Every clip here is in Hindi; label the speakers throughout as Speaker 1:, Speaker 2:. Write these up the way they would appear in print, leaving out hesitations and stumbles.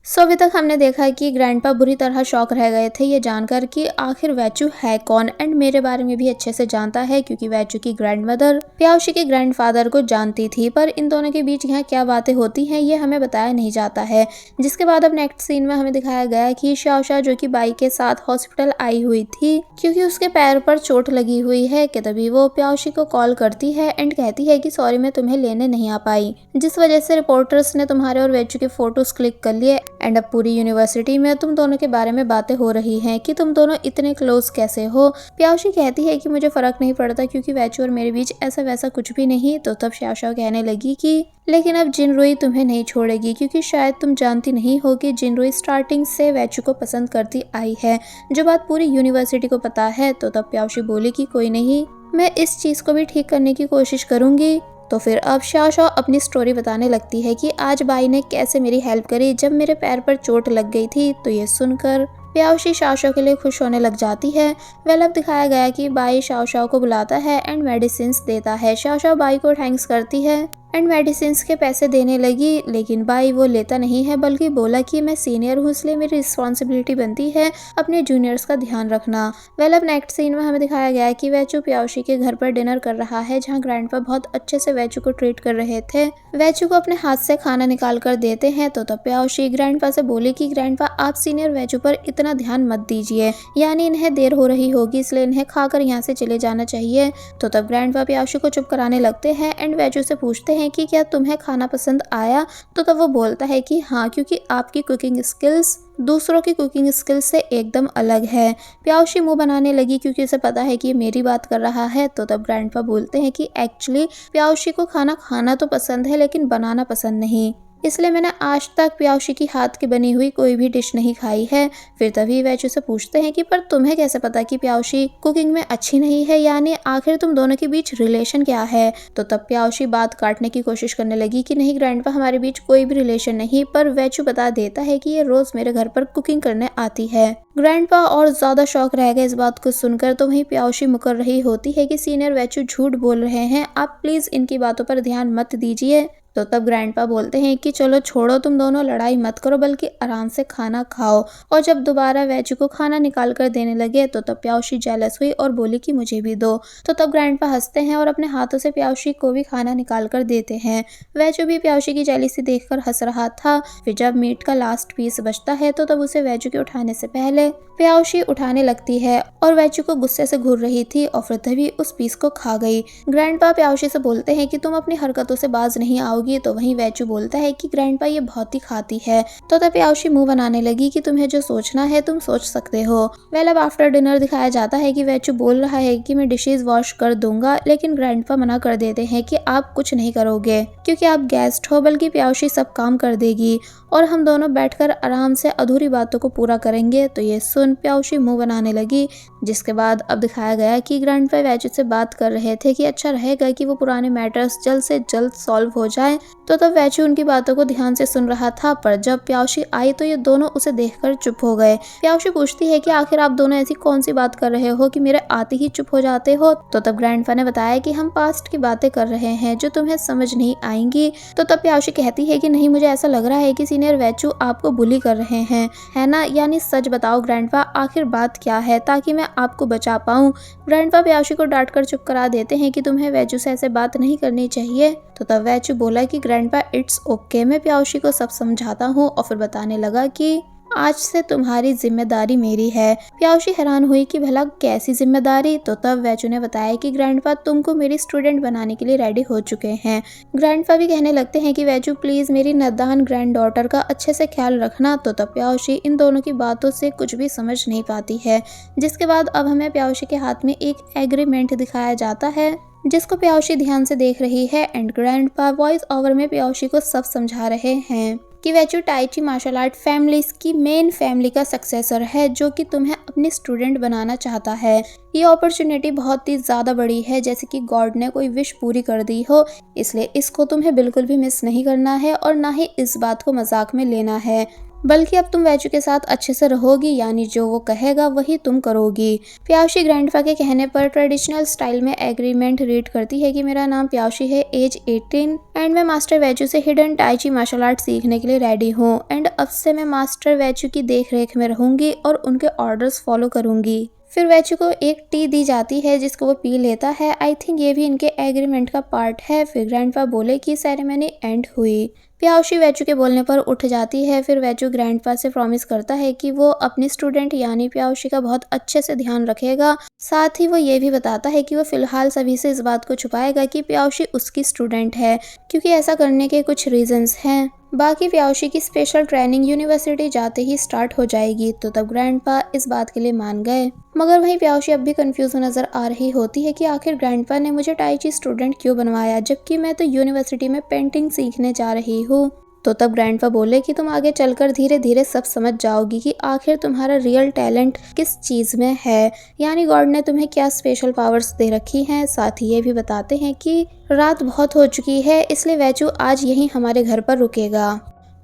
Speaker 1: सो अभी तक हमने देखा कि ग्रैंडपा बुरी तरह शॉक रह गए थे ये जानकर कि आखिर वैचू है कौन, एंड मेरे बारे में भी अच्छे से जानता है क्योंकि वैचू की ग्रैंडमदर प्याओशी के ग्रैंडफादर को जानती थी। पर इन दोनों के बीच यहाँ क्या बातें होती हैं ये हमें बताया नहीं जाता है। जिसके बाद अब नेक्स्ट सीन में हमें दिखाया गया कि शाओशा जो कि बाई के साथ हॉस्पिटल आई हुई थी क्योंकि उसके पैर पर चोट लगी हुई है कि तभी वो प्याओशी को कॉल करती है एंड कहती है कि सॉरी मैं तुम्हें लेने नहीं आ पाई, जिस वजह से रिपोर्टर्स ने तुम्हारे और वैचू के फोटोज क्लिक कर लिए एंड अब पूरी यूनिवर्सिटी में तुम दोनों के बारे में बातें हो रही हैं कि तुम दोनों इतने क्लोज कैसे हो। प्याओशी कहती है कि मुझे फर्क नहीं पड़ता क्योंकि वैचू और मेरे बीच ऐसा वैसा कुछ भी नहीं। तो तब शाओशा कहने लगी कि लेकिन अब जिनरुई तुम्हें नहीं छोड़ेगी क्योंकि शायद तुम जानती नहीं हो कि जिनरुई स्टार्टिंग से वैचू को पसंद करती आई है, जो बात पूरी यूनिवर्सिटी को पता है। तो तब प्याओशी बोली कि कोई नहीं, मैं इस चीज को भी ठीक करने की कोशिश करूंगी। तो फिर अब शाओशा अपनी स्टोरी बताने लगती है कि आज बाई ने कैसे मेरी हेल्प करी जब मेरे पैर पर चोट लग गई थी। तो ये सुनकर प्याओशी शाओशा के लिए खुश होने लग जाती है। वेल अब दिखाया गया कि बाई शाओशा को बुलाता है एंड मेडिसिन देता है। शाओशा बाई को थैंक्स करती है एंड मेडिसिन के पैसे देने लगी, लेकिन बाई वो लेता नहीं है बल्कि बोला कि मैं सीनियर हूँ इसलिए मेरी रिस्पॉन्सिबिलिटी बनती है अपने जूनियर्स का ध्यान रखना। वेल अब नेक्स्ट सीन में हमें दिखाया गया है कि वैचू प्याओशी के घर पर डिनर कर रहा है जहाँ ग्रैंडपा बहुत अच्छे से वैचू को ट्रीट कर रहे थे। वैचू को अपने हाथ से खाना निकाल कर देते हैं। तो तब प्याओशी ग्रैंडपा से बोली कि ग्रैंडपा आप सीनियर वैचू पर इतना ध्यान मत दीजिए, यानी इन्हें देर हो रही होगी इसलिए इन्हें खाकर यहाँ से चले जाना चाहिए। तो तब ग्रैंडपा प्याओशी को चुप कराने लगते हैं एंड वैचू से पूछते हैं कि क्या तुम्हें खाना पसंद आया। तो तब वो बोलता है कि हाँ, क्योंकि आपकी कुकिंग स्किल्स दूसरों की कुकिंग स्किल्स से एकदम अलग है। प्याओशी मुंह बनाने लगी क्योंकि उसे पता है कि ये मेरी बात कर रहा है। तो तब ग्रैंडपा बोलते हैं कि एक्चुअली प्याओशी को खाना खाना तो पसंद है लेकिन बनाना पसंद नहीं, इसलिए मैंने आज तक प्याओशी की हाथ की बनी हुई कोई भी डिश नहीं खाई है। फिर तभी वैचू से पूछते हैं कि पर तुम्हें कैसे पता कि प्याओशी कुकिंग में अच्छी नहीं है, यानी आखिर तुम दोनों के बीच रिलेशन क्या है। तो तब प्याओशी बात काटने की कोशिश करने लगी कि नहीं ग्रैंडपा हमारे बीच कोई भी रिलेशन नहीं, पर वैचू बता देता है कि ये रोज मेरे घर पर कुकिंग करने आती है। ग्रैंडपा और ज्यादा शौक रह गए इस बात को सुनकर। तो वहीं प्याओशी मुकर रही होती है कि सीनियर वैचू झूठ बोल रहे हैं, आप प्लीज इनकी बातों पर ध्यान मत दीजिए। तो तब ग्रैंडपा बोलते हैं कि चलो छोड़ो, तुम दोनों लड़ाई मत करो बल्कि आराम से खाना खाओ। और जब दोबारा वैचू को खाना निकाल कर देने लगे तो तब प्याओशी जेलस हुई और बोली कि मुझे भी दो। तो तब ग्रैंडपा हंसते हैं और अपने हाथों से प्याओशी को भी खाना निकाल कर देते हैं। वैचू भी प्याओशी की जेलसी देखकर हंस रहा था। फिर जब मीट का लास्ट पीस बचता है तो तब उसे वैचू के उठाने से पहले प्याओशी उठाने लगती है और वैचू को गुस्से से घूर रही थी और फिर तभी उस पीस को खा गई। ग्रैंडपा प्याओशी से बोलते हैं कि तुम अपनी हरकतों से बाज नहीं आओगी। तो वहीं वैचू बोलता है कि ग्रैंडपा ये बहुत ही खाती है। तो तब प्याओशी मुंह बनाने लगी कि तुम्हें जो सोचना है तुम सोच सकते हो। वेल अब आफ्टर डिनर दिखाया जाता है कि वैचू बोल रहा है कि मैं डिशेज वॉश कर दूंगा, लेकिन ग्रैंडपा मना कर देते हैं कि आप कुछ नहीं करोगे क्योंकि आप गेस्ट हो, बल्कि प्याओशी सब काम कर देगी और हम दोनों बैठकर आराम से अधूरी बातों को पूरा करेंगे। तो ये सुन प्याओशी मुंह बनाने लगी। जिसके बाद अब दिखाया गया कि ग्रैंडपा वैचू से बात कर रहे थे कि अच्छा रहेगा कि वो पुराने मैटर्स जल्द से जल्द सॉल्व हो जाए। तो तब वैचू उनकी बातों को ध्यान से सुन रहा था, पर जब प्याओशी आई तो ये दोनों उसे देखकर चुप हो गए। प्याओशी पूछती है कि आखिर आप दोनों ऐसी कौन सी बात कर रहे हो कि मेरे आते ही चुप हो जाते हो। तो तब ग्रैंडपा ने बताया कि हम पास्ट की बातें कर रहे हैं जो तुम्हें समझ नहीं आएंगी। तो तब प्याओशी कहती है कि नहीं, मुझे ऐसा लग रहा है कि सीनियर वैचू आपको बुली कर रहे हैं, है ना, यानी सच बताओ ग्रैंडपा आखिर बात क्या है ताकि मैं आपको बचा पाऊं। ग्रैंडपा प्याओशी को डांट कर चुप करा देते हैं कि तुम्हें वैचू से ऐसे बात नहीं करनी चाहिए। तो तब वैचू बोला कि ग्रैंडपा इट्स ओके, मैं प्याओशी को सब समझाता हूँ और फिर बताने लगा कि आज से तुम्हारी जिम्मेदारी मेरी है। प्याओशी हैरान हुई कि भला कैसी जिम्मेदारी। तो तब वैचू ने बताया कि ग्रैंडपा तुमको मेरी स्टूडेंट बनाने के लिए रेडी हो चुके हैं। ग्रैंडपा भी कहने लगते हैं कि वैचू प्लीज मेरी नदान ग्रैंड डॉटर का अच्छे से ख्याल रखना। तो तब प्याओशी इन दोनों की बातों से कुछ भी समझ नहीं पाती है। जिसके बाद अब हमें प्याओशी के हाथ में एक एग्रीमेंट दिखाया जाता है जिसको प्याओशी ध्यान से देख रही है एंड ग्रैंडपा वॉइस ओवर में प्याओशी को सब समझा रहे हैं कि वैचू टाइची मार्शल आर्ट फैमिलीज की मेन फैमिली का सक्सेसर है जो कि तुम्हें अपनी स्टूडेंट बनाना चाहता है। ये अपॉर्चुनिटी बहुत ही ज्यादा बड़ी है, जैसे कि गॉड ने कोई विश पूरी कर दी हो, इसलिए इसको तुम्हें बिल्कुल भी मिस नहीं करना है और ना ही इस बात को मजाक में लेना है। बल्कि अब तुम वैचू के साथ अच्छे से रहोगी, यानी जो वो कहेगा वही तुम करोगी। प्याउशी ग्रैंडपा के कहने पर ट्रेडिशनल स्टाइल में एग्रीमेंट रीड करती है कि मेरा नाम प्याउशी है, एज 18 एंड मैं मास्टर वैचू से हिडन टाइची मार्शल आर्ट सीखने के लिए रेडी हूँ एंड अब से मैं मास्टर वैचू की देख रेख में रहूंगी और उनके ऑर्डर्स फॉलो करूंगी। फिर वैचू को एक टी दी जाती है जिसको वो पी लेता है। आई थिंक ये भी इनके एग्रीमेंट का पार्ट है। फिर ग्रैंडपा बोले कि सेरेमनी एंड हुई। प्याउशी वैचू के बोलने पर उठ जाती है। फिर वैचू ग्रैंडपा से प्रॉमिस करता है कि वो अपनी स्टूडेंट यानी प्याउशी का बहुत अच्छे से ध्यान रखेगा। साथ ही वो ये भी बताता है कि वो फिलहाल सभी से इस बात को छुपाएगा कि प्याउशी उसकी स्टूडेंट है, क्योंकि ऐसा करने के कुछ रीजंस हैं। बाकी प्याउशी की स्पेशल ट्रेनिंग यूनिवर्सिटी जाते ही स्टार्ट हो जाएगी, तो तब ग्रैंडपा इस बात के लिए मान गए। मगर वहीं प्याउशी अब भी कंफ्यूज नजर आ रही होती है कि आखिर ग्रैंडपा ने मुझे टाइची स्टूडेंट क्यों बनवाया, जबकि मैं तो यूनिवर्सिटी में पेंटिंग सीखने जा रही हूँ। तो तब ग्रैंडपा बोले कि तुम आगे चलकर धीरे धीरे सब समझ जाओगी कि आखिर तुम्हारा रियल टैलेंट किस चीज में है, यानी गॉड ने तुम्हें क्या स्पेशल पावर्स दे रखी हैं। साथ ही ये भी बताते हैं कि रात बहुत हो चुकी है, इसलिए वैचू आज यहीं हमारे घर पर रुकेगा।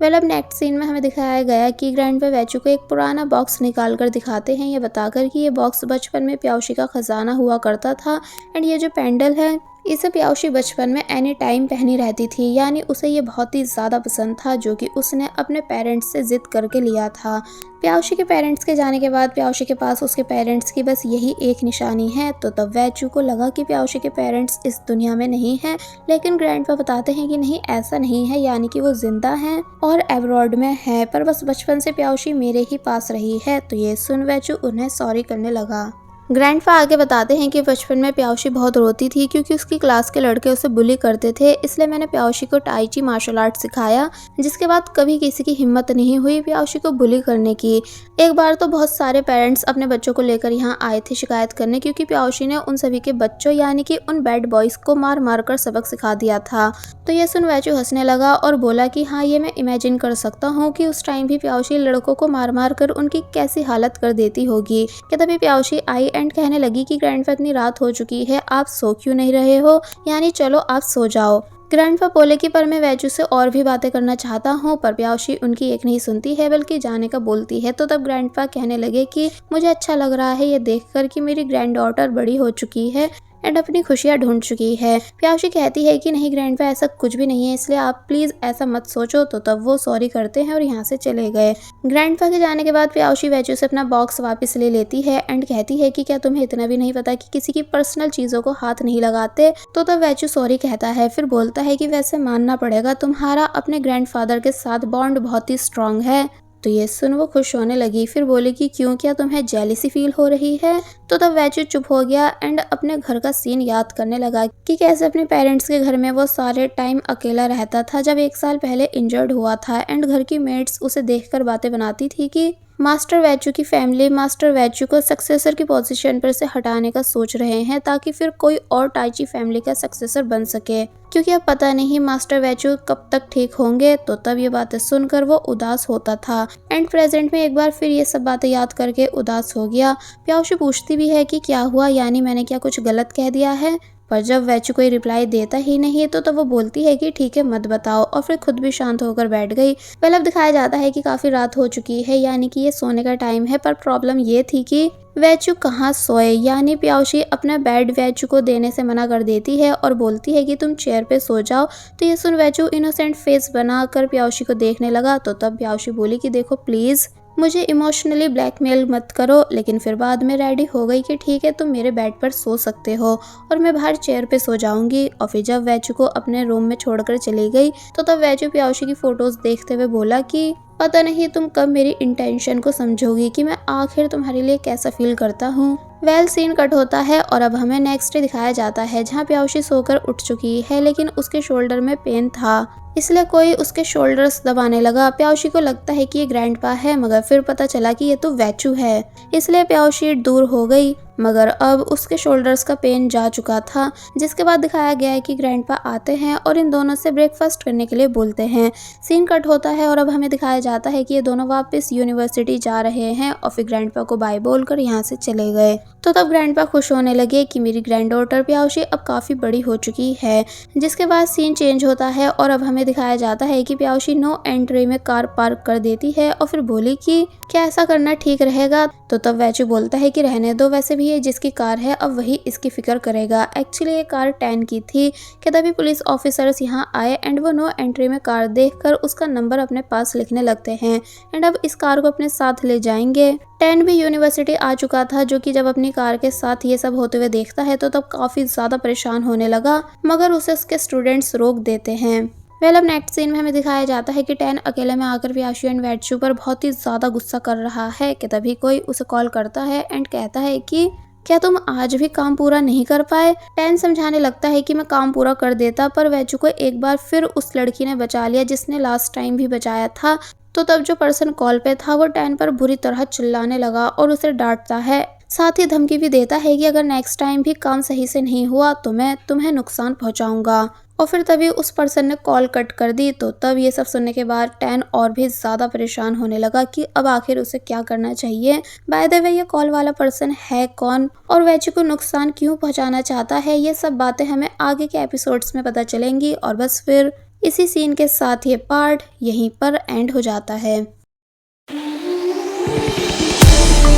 Speaker 1: अब नेक्स्ट सीन में हमें दिखाया गया कि ग्रैंडपा वैचू को एक पुराना बॉक्स निकाल कर दिखाते हैं, ये बताकर कि ये बॉक्स बचपन में प्याउशी का खजाना हुआ करता था एंड ये जो पैंडल है इसे प्याउशी बचपन में एनी टाइम पहनी रहती थी, यानी उसे ये बहुत ही ज़्यादा पसंद था, जो कि उसने अपने पेरेंट्स से जिद करके लिया था। प्याउशी के पेरेंट्स के जाने के बाद प्याउशी के पास उसके पेरेंट्स की बस यही एक निशानी है। तो तब वैचू को लगा कि प्याउशी के पेरेंट्स इस दुनिया में नहीं हैं, लेकिन ग्रैंडपा बताते हैं कि नहीं, ऐसा नहीं है, यानी कि वो जिंदा हैं और एब्रॉड में है, पर बस बचपन से प्याउशी मेरे ही पास रही है। तो ये सुन वैचू उन्हें सॉरी करने लगा। ग्रैंडपा आगे बताते हैं कि बचपन में प्याउशी बहुत रोती थी क्योंकि उसकी क्लास के लड़के उसे बुली करते थे, इसलिए मैंने प्याउशी को टाइची मार्शल आर्ट सिखाया, जिसके बाद कभी किसी की हिम्मत नहीं हुई प्याउशी को बुली करने की। एक बार तो बहुत सारे पेरेंट्स अपने बच्चों को लेकर यहाँ आए थे शिकायत करने, क्योंकि प्याउशी ने उन सभी के बच्चों यानी कि उन बैड बॉयज को मार मार कर सबक सिखा दिया था। तो ये सुन वैचू हंसने लगा और बोला कि हाँ, ये मैं इमेजिन कर सकता हूँ कि उस टाइम भी प्याउशी लड़कों को मार मार कर उनकी कैसी हालत कर देती होगी। कि तभी प्याउशी आई एंड कहने लगी कि ग्रैंडपा इतनी रात हो चुकी है, आप सो क्यों नहीं रहे हो, यानी चलो आप सो जाओ। ग्रैंडपा बोले कि पर मैं वैचू से और भी बातें करना चाहता हूँ, पर प्याउशी उनकी एक नहीं सुनती है बल्कि जाने का बोलती है। तो तब ग्रैंडपा कहने लगे कि मुझे अच्छा लग रहा है ये देखकर कि मेरी ग्रैंड डॉटर बड़ी हो चुकी है एंड अपनी खुशियाँ ढूंढ चुकी है। प्याउशी कहती है कि नहीं ग्रैंडपा, ऐसा कुछ भी नहीं है, इसलिए आप प्लीज ऐसा मत सोचो। तो तब वो सॉरी करते हैं और यहाँ से चले गए। ग्रैंडपा के जाने के बाद प्याउशी वैचू से अपना बॉक्स वापस ले लेती है एंड कहती है कि क्या तुम्हें इतना भी नहीं पता कि किसी की पर्सनल चीजों को हाथ नहीं लगाते। तो तब वैचू सॉरी कहता है, फिर बोलता है कि वैसे मानना पड़ेगा, तुम्हारा अपने ग्रैंडफादर के साथ बॉन्ड बहुत ही स्ट्रांग है। तो ये सुन वो खुश होने लगी। फिर बोली कि क्यों, क्या तुम्हें जेलिसी फील हो रही है। तो तब वैचू चुप हो गया एंड अपने घर का सीन याद करने लगा कि कैसे अपने पेरेंट्स के घर में वो सारे टाइम अकेला रहता था जब 1 साल पहले इंजर्ड हुआ था एंड घर की मेड्स उसे देखकर बातें बनाती थी कि मास्टर वैचू की फैमिली मास्टर वैचू को सक्सेसर की पोजीशन पर से हटाने का सोच रहे हैं, ताकि फिर कोई और टाइची फैमिली का सक्सेसर बन सके, क्योंकि अब पता नहीं मास्टर वैचू कब तक ठीक होंगे। तो तब ये बातें सुनकर वो उदास होता था एंड प्रेजेंट में एक बार फिर ये सब बातें याद करके उदास हो गया। प्याउशी पूछती भी है कि क्या हुआ, यानी मैंने क्या कुछ गलत कह दिया है, पर जब वैचू कोई रिप्लाई देता ही नहीं तो वो बोलती है कि ठीक है मत बताओ, और फिर खुद भी शांत होकर बैठ गई। अब दिखाया जाता है कि काफी रात हो चुकी है, यानी कि ये सोने का टाइम है, पर प्रॉब्लम ये थी कि वैचू कहाँ सोए, यानी प्याउशी अपना बेड वैचू को देने से मना कर देती है और बोलती है कि तुम चेयर पे सो जाओ। तो ये सुन वैचू इनोसेंट फेस बनाकर प्याउशी को देखने लगा। तो तब प्याउशी बोली कि देखो प्लीज मुझे इमोशनली ब्लैकमेल मत करो, लेकिन फिर बाद में रेडी हो गई कि ठीक है तुम मेरे बेड पर सो सकते हो और मैं बाहर चेयर पे सो जाऊंगी। और फिर जब वैचू को अपने रूम में छोड़कर चली गई तो तब वैचू प्याउशी की फोटोज देखते हुए बोला कि पता नहीं तुम कब मेरी इंटेंशन को समझोगी कि मैं आखिर तुम्हारे लिए कैसा फील करता हूँ। सीन कट होता है और अब हमें नेक्स्ट डे दिखाया जाता है जहाँ प्याउशी सोकर उठ चुकी है, लेकिन उसके शोल्डर में पेन था, इसलिए कोई उसके शोल्डर्स दबाने लगा। प्याउशी को लगता है कि ये ग्रैंडपा है, मगर फिर पता चला कि ये तो वैचू है, इसलिए प्याउशी दूर हो गई। मगर अब उसके शोल्डर्स का पेन जा चुका था, जिसके बाद दिखाया गया है कि ग्रैंडपा आते हैं और इन दोनों से ब्रेकफास्ट करने के लिए बोलते हैं। सीन कट होता है और अब हमें दिखाया जाता है कि ये दोनों वापस यूनिवर्सिटी जा रहे हैं और फिर ग्रैंडपा को बाय बोलकर यहाँ से चले गए। तो तब ग्रैंडपा खुश होने लगे कि मेरी ग्रैंड डॉटर प्याउशी अब काफ़ी बड़ी हो चुकी है। जिसके बाद सीन चेंज होता है और अब हमें दिखाया जाता है कि प्याउशी नो एंट्री में कार पार्क कर देती है और फिर बोली कि क्या ऐसा करना ठीक रहेगा। तो तब वैचू बोलता है कि रहने दो, वैसे भी ये जिसकी कार है अब वही इसकी फिक्र करेगा। एक्चुअली ये कार टैन की थी कि तभी पुलिस ऑफिसर्स यहाँ आए एंड वो नो एंट्री में कार देखकर उसका नंबर अपने पास लिखने लगते हैं एंड अब इस कार को अपने साथ ले जाएंगे। टैन भी यूनिवर्सिटी आ चुका था, जो कि जब अपनी कार के साथ ये सब होते हुए देखता है तो तब काफी ज्यादा परेशान होने लगा, मगर उसे उसके स्टूडेंट्स रोक देते हैं। अब नेक्स्ट सीन में हमें दिखाया जाता है कि टैन अकेले में आकर प्याउशी एंड वैचू पर बहुत ही ज्यादा गुस्सा कर रहा है कि तभी कोई उसे कॉल करता है एंड कहता है कि क्या तुम आज भी काम पूरा नहीं कर पाए। टैन समझाने लगता है कि मैं काम पूरा कर देता, पर वैचू को एक बार फिर उस लड़की ने बचा लिया जिसने लास्ट टाइम भी बचाया था। तो तब जो पर्सन कॉल पे था वो टैन पर बुरी तरह चिल्लाने लगा और उसे डांटता है, साथ ही धमकी भी देता है कि अगर नेक्स्ट टाइम भी काम सही से नहीं हुआ तो मैं तुम्हें नुकसान पहुंचाऊंगा। और फिर तभी उस पर्सन ने कॉल कट कर दी। तो तब ये सब सुनने के बाद टैन और भी ज्यादा परेशान होने लगा कि अब आखिर उसे क्या करना चाहिए। बाय द वे ये कॉल वाला पर्सन है कौन और वैचू को नुकसान क्यों पहुंचाना चाहता है, ये सब बातें हमें आगे के एपिसोड्स में पता चलेंगी। और बस फिर इसी सीन के साथ ये पार्ट यहीं पर एंड हो जाता है।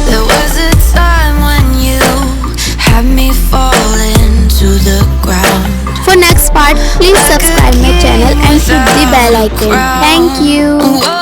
Speaker 2: There was a time when you had me falling to the ground.
Speaker 1: For next part, please subscribe my channel and hit the bell icon. Thank you.